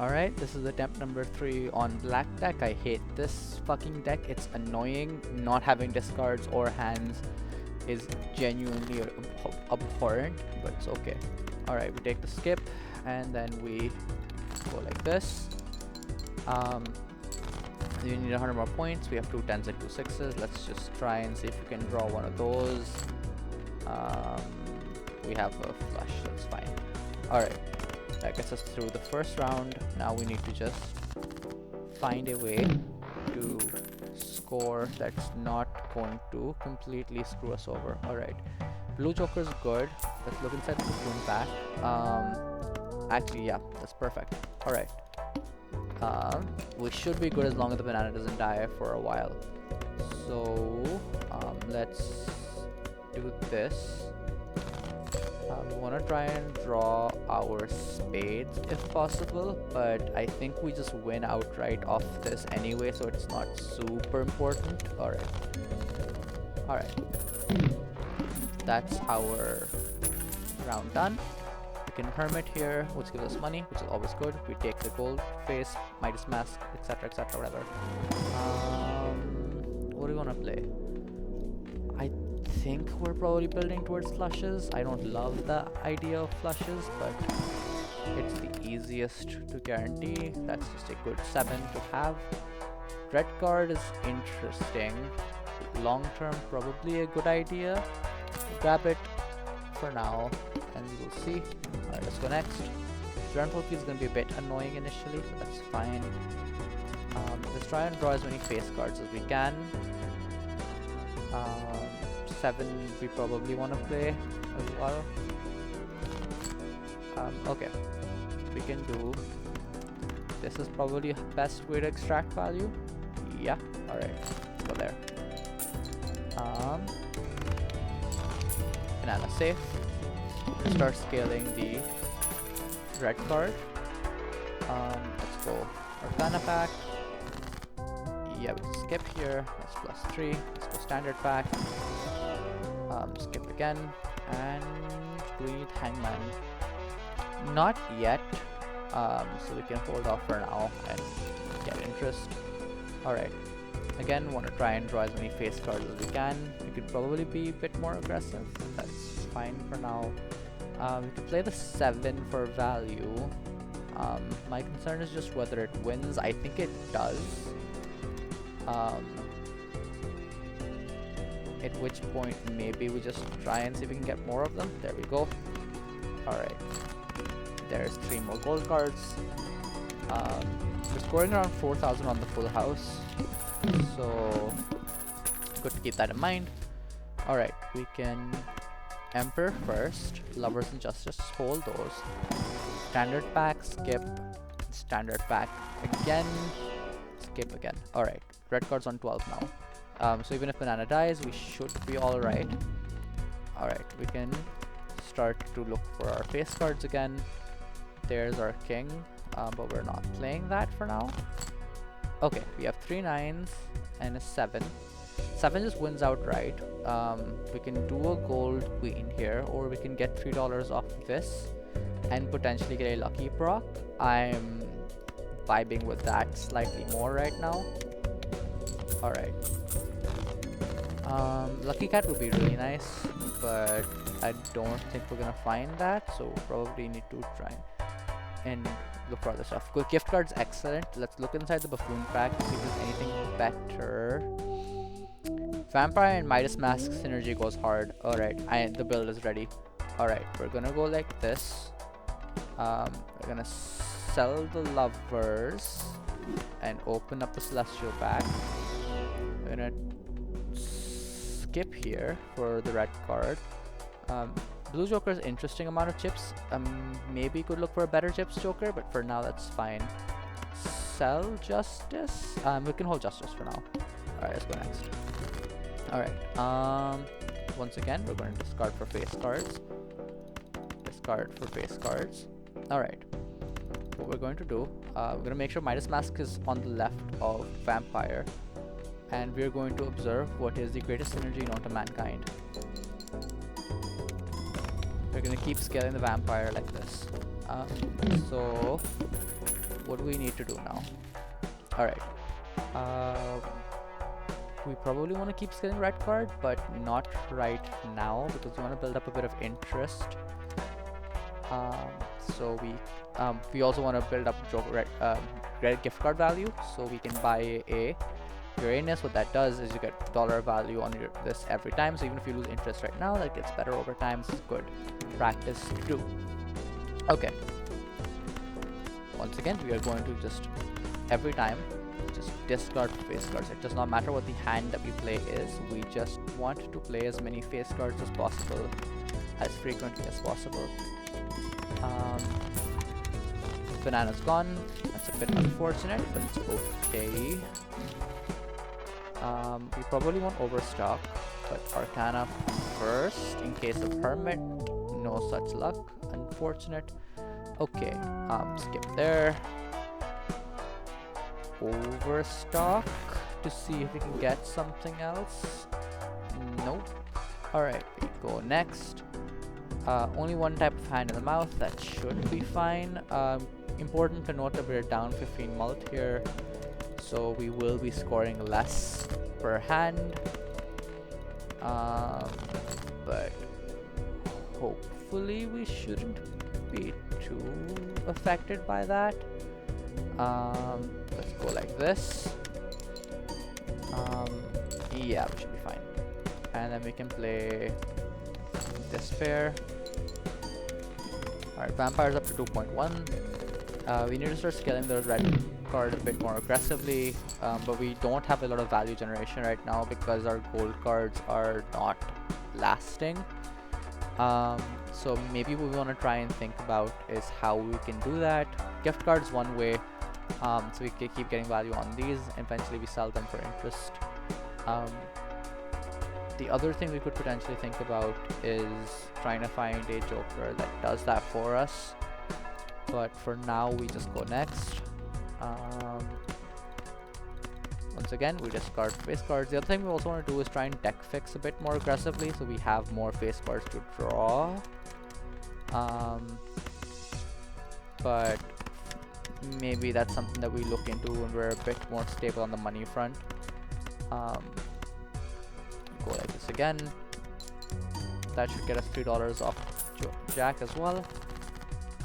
Alright, this is attempt number 3 on black deck. I hate this fucking deck. It's annoying. Not having discards or hands is genuinely abhorrent, but it's okay. Alright, we take the skip and then we go like this. You need 100 more points. We have 2 10s and 2 6s. Let's just try and see if we can draw one of those. We have a flush, that's fine. Alright, that gets us through the first round. Now we need to just find a way to score that's not going to completely screw us over. Alright, blue joker's good. Let's look inside the buffoon pack. Actually, yeah, that's perfect. Alright. We should be good as long as the banana doesn't die for a while. So, let's do this. We want to try and draw our spades if possible, but I think we just win outright off this anyway, so it's not super important. Alright. Alright. That's our round done. We can hermit here, which gives us money, which is always good. We take the gold face, Midas mask, etc, etc, whatever. What do we want to play? I think we're probably building towards flushes. I don't love the idea of flushes, but it's the easiest to guarantee. That's just a good 7 to have. Red card is interesting. Long term, probably a good idea. Grab it for now, and we will see. Alright, let's go next. Dreadful is going to be a bit annoying initially, but that's fine. Let's try and draw as many face cards as we can. 7 we probably want to play as well. Okay, we can do. This is probably the best way to extract value. Yeah, alright, let's go there. Banana safe. We'll start scaling the red card. Let's go Arcana pack. Yeah, we can skip here. That's +3. Let's go standard pack. Skip again. And do we need Hangman? Not yet. So we can hold off for now and get interest. Alright. Again, want to try and draw as many face cards as we can. We could probably be a bit more aggressive. That's fine for now. We could play the 7 for value. My concern is just whether it wins. I think it does. At which point maybe we just try and see if we can get more of them. There we go. Alright. There's 3 more gold cards. We're scoring around 4,000 on the full house. So good to keep that in mind. Alright, we can Emperor first, Lovers and Justice, hold those. Standard pack, skip, standard pack again, skip again. Alright, red card's on 12 now. So even if banana dies, we should be alright. Alright, we can start to look for our face cards again. There's our king, but we're not playing that for now. Okay, we have 3 9s and a 7. 7 just wins outright. We can do a gold queen here, or we can get $3 off this and potentially get a lucky proc. I'm vibing with that slightly more right now. Alright. Lucky cat would be really nice, but I don't think we're gonna find that, so probably need to try and look for other stuff. Good, gift card's excellent. Let's look inside the buffoon pack to see if there's anything better. Vampire and Midas mask synergy goes hard. Alright, the build is ready. Alright, we're gonna go like this. We're gonna sell the lovers and open up the celestial pack. We're gonna skip here for the red card. Blue Joker's interesting amount of chips. Maybe could look for a better chips Joker, but for now that's fine. Sell Justice. We can hold Justice for now. Alright, let's go next. Alright. Once again, we're going to discard for face cards. Discard for face cards. Alright. What we're going to do, we're going to make sure Midas Mask is on the left of Vampire. And we're going to observe what is the greatest synergy known to mankind. We're going to keep scaling the Vampire like this. So what do we need to do now? Alright. Um, we probably want to keep scaling red card, but not right now because we want to build up a bit of interest. Um, so we also want to build up red gift card value, so we can buy a Uranus. What that does is you get dollar value on this every time. So even if you lose interest right now, that gets better over time. So it's good practice to do. Okay. Once again, we are going to just every time just discard face cards. It does not matter what the hand that we play is. We just want to play as many face cards as possible, as frequently as possible. Banana's gone. That's a bit unfortunate, but it's okay. We probably won't overstock, but Arcana first in case of Hermit. No such luck. Unfortunate. Okay, skip there. Overstock to see if we can get something else. Nope. Alright, we go next. Only one type of hand in the mouth. That should be fine. Important to note that we're down 15 mult here, so we will be scoring less per hand. But hopefully we shouldn't be too affected by that. Let's go like this. Yeah, we should be fine. And then we can play this pair. Alright, vampires up to 2.1. We need to start scaling the red card a bit more aggressively, but we don't have a lot of value generation right now because our gold cards are not lasting. So maybe what we want to try and think about is how we can do that. Gift cards one way, so we can keep getting value on these. Eventually we sell them for interest. The other thing we could potentially think about is trying to find a joker that does that for us. But for now, we just go next. Once again, we discard face cards. The other thing we also want to do is try and deck fix a bit more aggressively, so we have more face cards to draw. But maybe that's something that we look into when we're a bit more stable on the money front. Go like this again. That should get us $3 off Jack as well.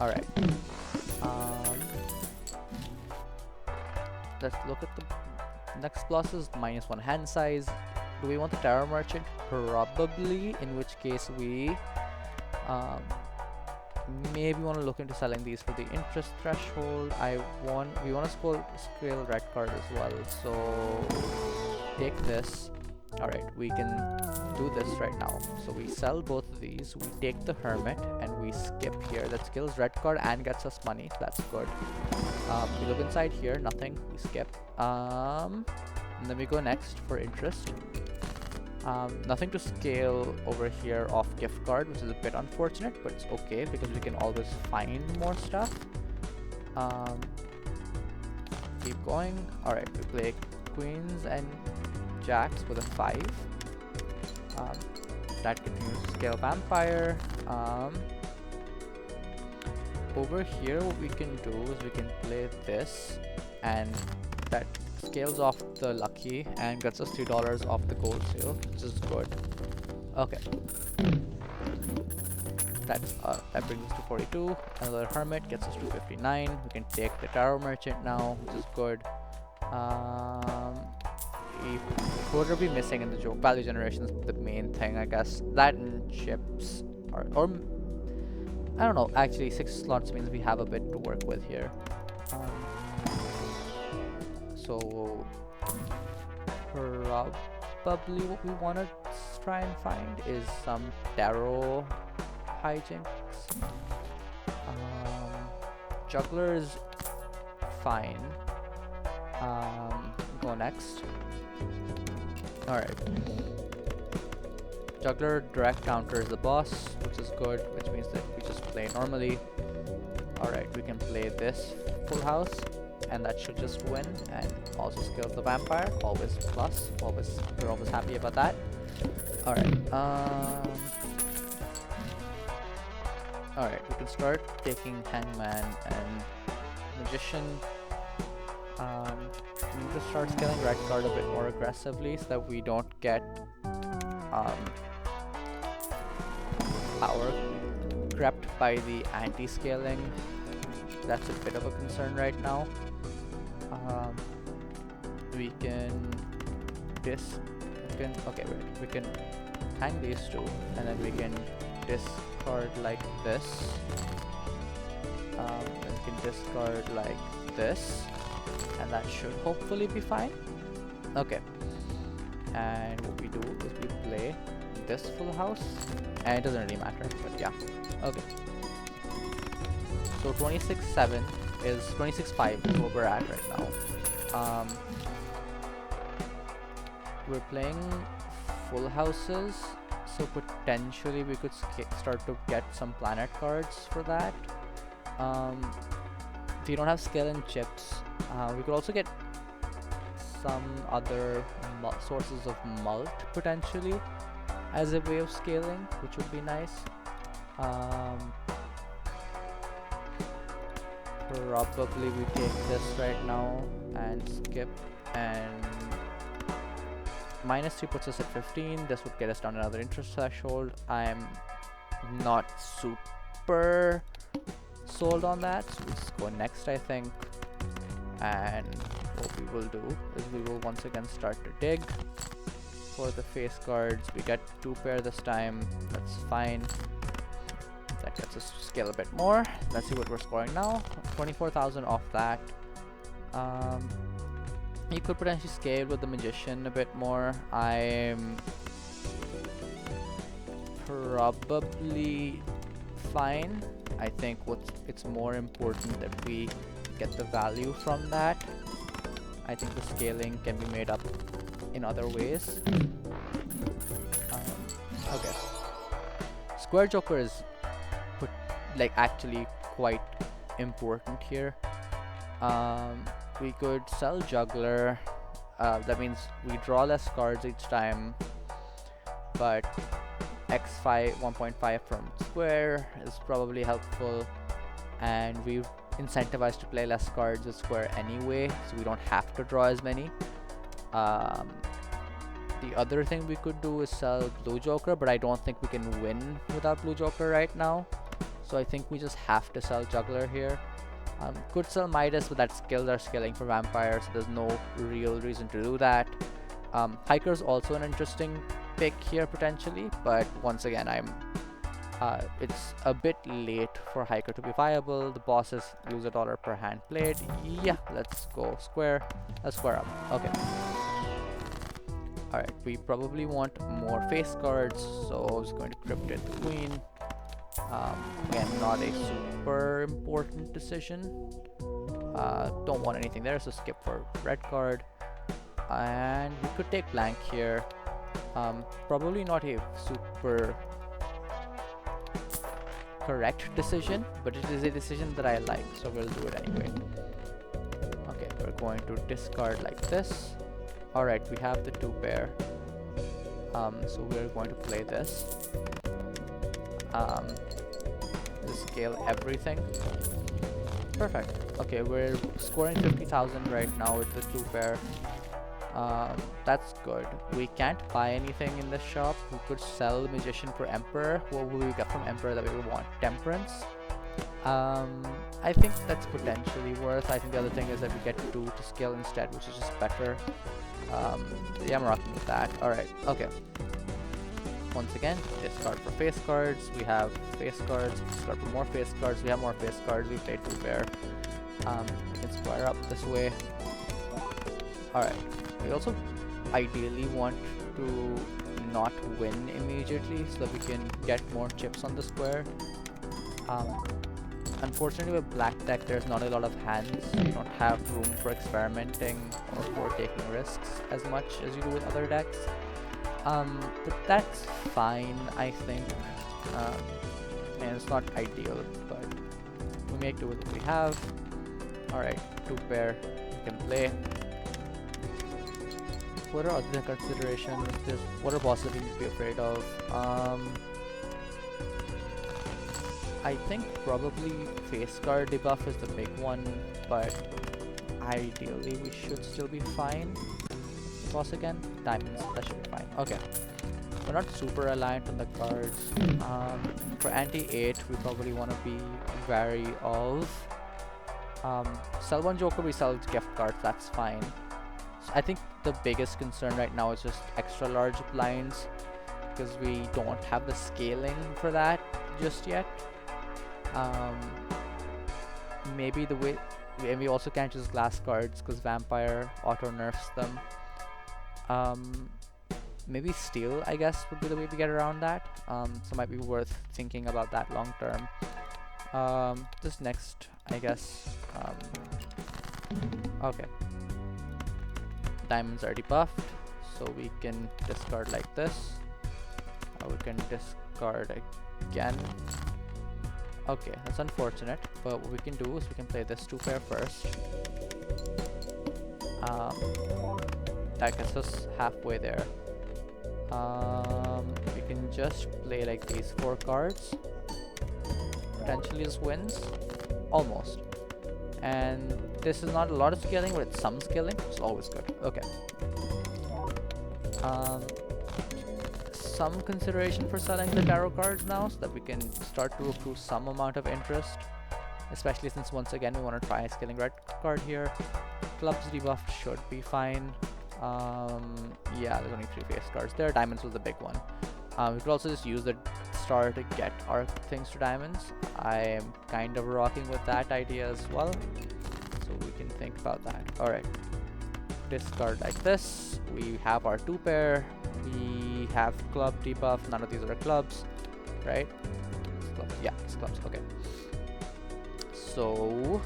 Alright. Let's look at the next pluses. -1 hand size. Do we want the Tarot Merchant? Probably, in which case we maybe want to look into selling these for the interest threshold. We want to scale red card as well, so take this. Alright, we can do this right now. So we sell both of these, we take the Hermit, and we skip here. That skills red card and gets us money, so that's good. We look inside here, nothing, we skip. And then we go next for interest. Nothing to scale over here off gift card, which is a bit unfortunate, but it's okay because we can always find more stuff. Keep going. Alright, we play queens and jacks with a 5. That continues to scale vampire. Over here, what we can do is we can play this, and that scales off the lucky and gets us $3 off the gold sale, which is good. Okay. That brings us to 42. Another hermit gets us to 59. We can take the Tarot Merchant now, which is good. What are we missing in the joke? Value generation is the main thing, I guess. That and chips, or I don't know. Actually, 6 slots means we have a bit to work with here. So probably what we want to try and find is some tarot hijinks. Juggler is fine. Go next. Alright. Juggler direct counters the boss, which is good, which means that we just play normally. Alright, we can play this full house, and that should just win, and also scales the vampire, always plus, we're always happy about that. Alright, alright, we can start taking Hangman and Magician. We need to start scaling red card a bit more aggressively so that we don't get um, power crept by the anti-scaling. That's a bit of a concern right now. We can we can hang these two, and then we can discard like this. Then we can discard like this, and that should hopefully be fine. Okay. And what we do is we play this full house, and it doesn't really matter, but yeah. Okay. So 26-7 is 26-5 is what we're at right now. We're playing full houses, so potentially we could start to get some planet cards for that. If you don't have skill and chips, we could also get some other sources of mult potentially as a way of scaling, which would be nice. Probably we take this right now and skip, and -3 puts us at 15. This would get us down another interest threshold. I'm not super sold on that, so we'll just go next, I think. And what we will do is we will once again start to dig for the face cards. We get 2 pair this time. That's fine. That gets us to scale a bit more. Let's see what we're scoring now. 24,000 off that. You could potentially scale with the Magician a bit more. I'm probably fine. I think it's more important that we get the value from that. I think the scaling can be made up in other ways. Okay. Square Joker is actually quite important here. We could sell Juggler. That means we draw less cards each time, but X5 1.5 from Square is probably helpful, and we've incentivized to play less cards with Square anyway, so we don't have to draw as many. The other thing we could do is sell Blue Joker, but I don't think we can win without Blue Joker right now, so I think we just have to sell Juggler here. Could sell Midas, but that's skills are scaling for vampires, so there's no real reason to do that. Hiker's also an interesting pick here potentially, but once again, it's a bit late for Hiker to be viable. The bosses lose $1 per hand played. Yeah, let's go square. Let's square up. Okay. Alright, we probably want more face cards, so I was going to Cryptid the Queen. Again, not a super important decision. Don't want anything there, so skip for red card. And we could take blank here. Probably not a super correct decision, but it is a decision that I like, so we'll do it anyway. Okay, we're going to discard like this. Alright, we have the 2 pair. So we're going to play this. Scale everything. Perfect. Okay, we're scoring 50,000 right now with the 2 pair. That's good. We can't buy anything in this shop. We could sell the Magician for Emperor. What will we get from Emperor that we would want? Temperance. I think that's potentially worth. I think the other thing is that we get 2 to scale instead, which is just better. Yeah, I'm rocking with that. Alright, okay. Once again, discard for face cards. We have face cards. Discard for more face cards. We have more face cards. We played 2 pair. We can square up this way. Alright. We also ideally want to not win immediately so that we can get more chips on the square. Unfortunately with black deck there's not a lot of hands. You don't have room for experimenting or for taking risks as much as you do with other decks. But that's fine, I think. And it's not ideal, but we make do with what we have. Alright, 2 pair, we can play. What are other considerations? What are bosses we need to be afraid of? I think probably face guard debuff is the big one, but ideally we should still be fine. Boss again? Diamonds, that should be fine. Okay. We're not super reliant on the cards. For anti-8, we probably want to be wary of. Sell one Joker, we sell gift cards, that's fine. So I think the biggest concern right now is just extra large blinds, because we don't have the scaling for that just yet. Maybe the way, and we also can't use glass cards because vampire auto nerfs them. Maybe steel, I guess, would be the way to get around that. So it might be worth thinking about that long term. This next, I guess. Okay. Diamonds are debuffed, so we can discard like this. We can discard again. Okay, that's unfortunate, but what we can do is we can play this 2-pair first. That gets us halfway there. We can just play like these 4 cards. Potentially just wins. Almost. And this is not a lot of scaling, but it's some scaling, which is always good. Okay. Some consideration for selling the tarot cards now, so that we can start to accrue some amount of interest, especially since once again we want to try scaling red card here. Clubs debuffed should be fine. Yeah, there's only 3 face cards there. Diamonds was the big one. We could also just use the star to get our things to diamonds. I am kind of rocking with that idea as well, so we can think about that. Alright, discard like this. We have our 2-pair. We have club debuff. None of these are clubs, right? It's clubs. Yeah, it's clubs. Okay. So,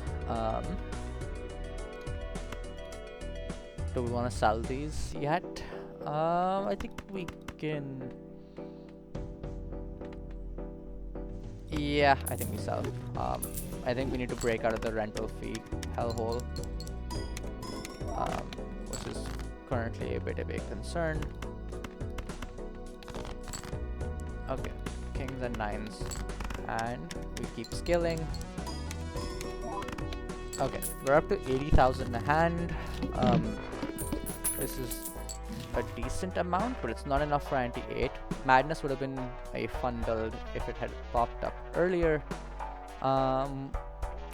do we want to sell these yet? I think we can. Yeah, I think we sell. I think we need to break out of the rental fee hellhole, which is currently a bit of a concern. Okay, kings and 9s, and we keep scaling. Okay, we're up to 80,000 in a hand. This is a decent amount, but it's not enough for anti-8. Madness would have been a fun build if it had popped up earlier.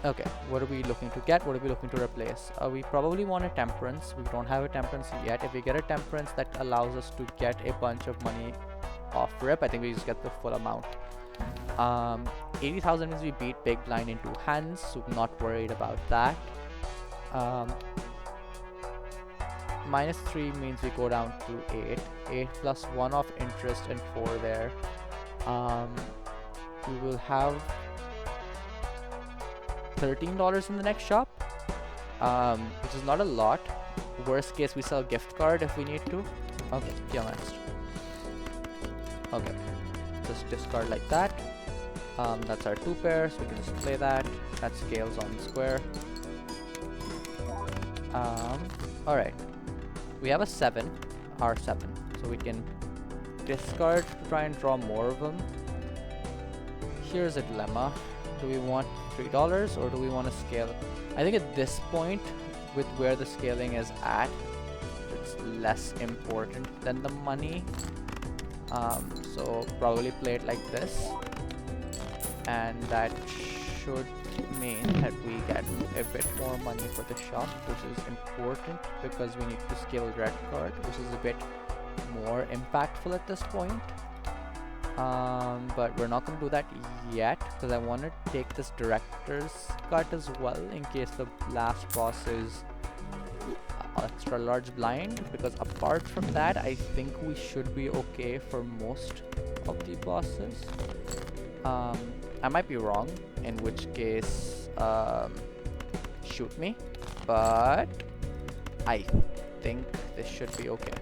Okay, what are we looking to get? What are we looking to replace? We probably want a temperance. We don't have a temperance yet. If we get a temperance, that allows us to get a bunch of money off rip. I think we just get the full amount. 80,000 means we beat big blind in 2 hands, so I'm not worried about that. -3 means we go down to 8. 8 plus 1 of interest and 4 there. We will have $13 in the next shop, which is not a lot. Worst case, we sell gift card if we need to. Okay, be honest. Okay, just discard like that. That's our 2-pair, so we can just play that. That scales on square. Alright. We have a 7, R7, so we can discard to try and draw more of them. Here's a dilemma. Do we want $3 or do we want to scale? I think at this point, with where the scaling is at, it's less important than the money. So probably play it like this, and that should mean that we get a bit more money for the shop, which is important because we need to scale red card, which is a bit more impactful at this point. But we're not going to do that yet because I want to take this director's cut as well in case the last boss is extra large blind, because apart from that I think we should be okay for most of the bosses. I might be wrong, in which case shoot me, but I think this should be okay.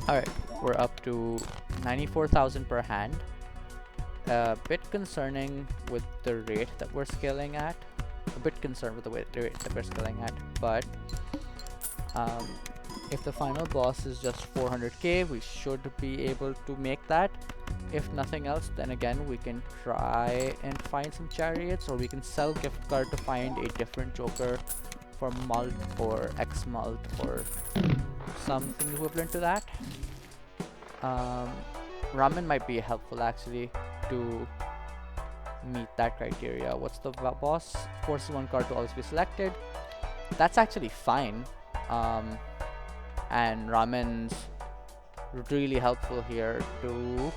Alright, we're up to 94,000 per hand. A bit concerning with the rate that we're scaling at. A bit concerned with the rate that we're scaling at, but if the final boss is just 400k, we should be able to make that. If nothing else, then again we can try and find some chariots, or we can sell gift card to find a different joker for mult or X mult or something equivalent to that. Ramen might be helpful actually to meet that criteria. What's the boss? Forces one card to always be selected. That's actually fine. And Ramen's really helpful here to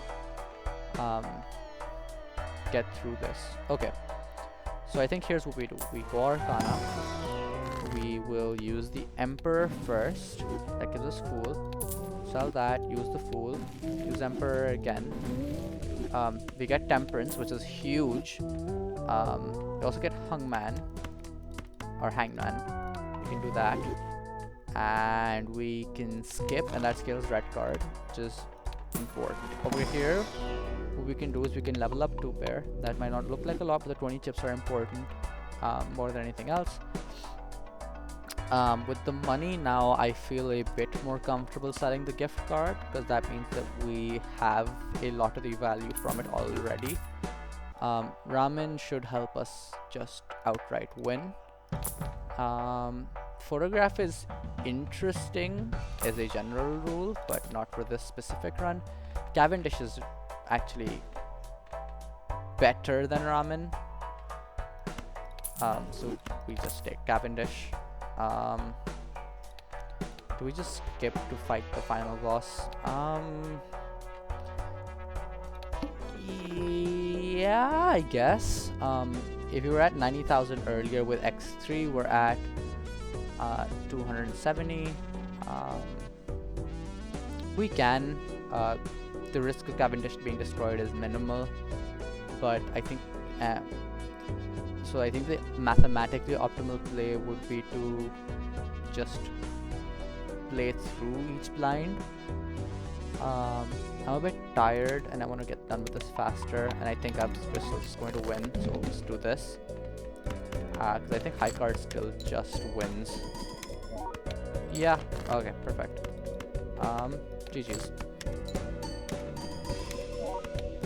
get through this. Okay, so I think here's what we do. We go Arcana. We will use the Emperor first. That gives us Fool. Sell that, use the Fool. Use Emperor again. We get Temperance, which is huge. We also get Hangman. Or Hangman. We can do that. And we can skip, and that scales red card, which is important. Over here, what we can do is we can level up 2 pair. That might not look like a lot, but the 20 chips are important more than anything else. With the money now, I feel a bit more comfortable selling the gift card, because that means that we have a lot of the value from it already. Ramen should help us just outright win. Photograph is interesting as a general rule, but not for this specific run. Cavendish is actually better than Ramen. So we just take Cavendish. Do we just skip to fight the final boss? Yeah, I guess. If we were at 90,000 earlier with X3, we're at 270. We can. The risk of Cavendish being destroyed is minimal, but I think so. I think the mathematically optimal play would be to just play through each blind. I'm a bit tired and I want to get done with this faster, and I think I'm just going to win, so we'll just do this. Because I think high card still just wins. Yeah, okay, perfect. GG's.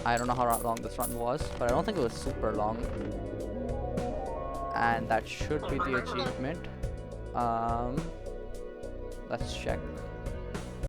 I don't know how long this run was, but I don't think it was super long. And that should be the achievement. Let's check.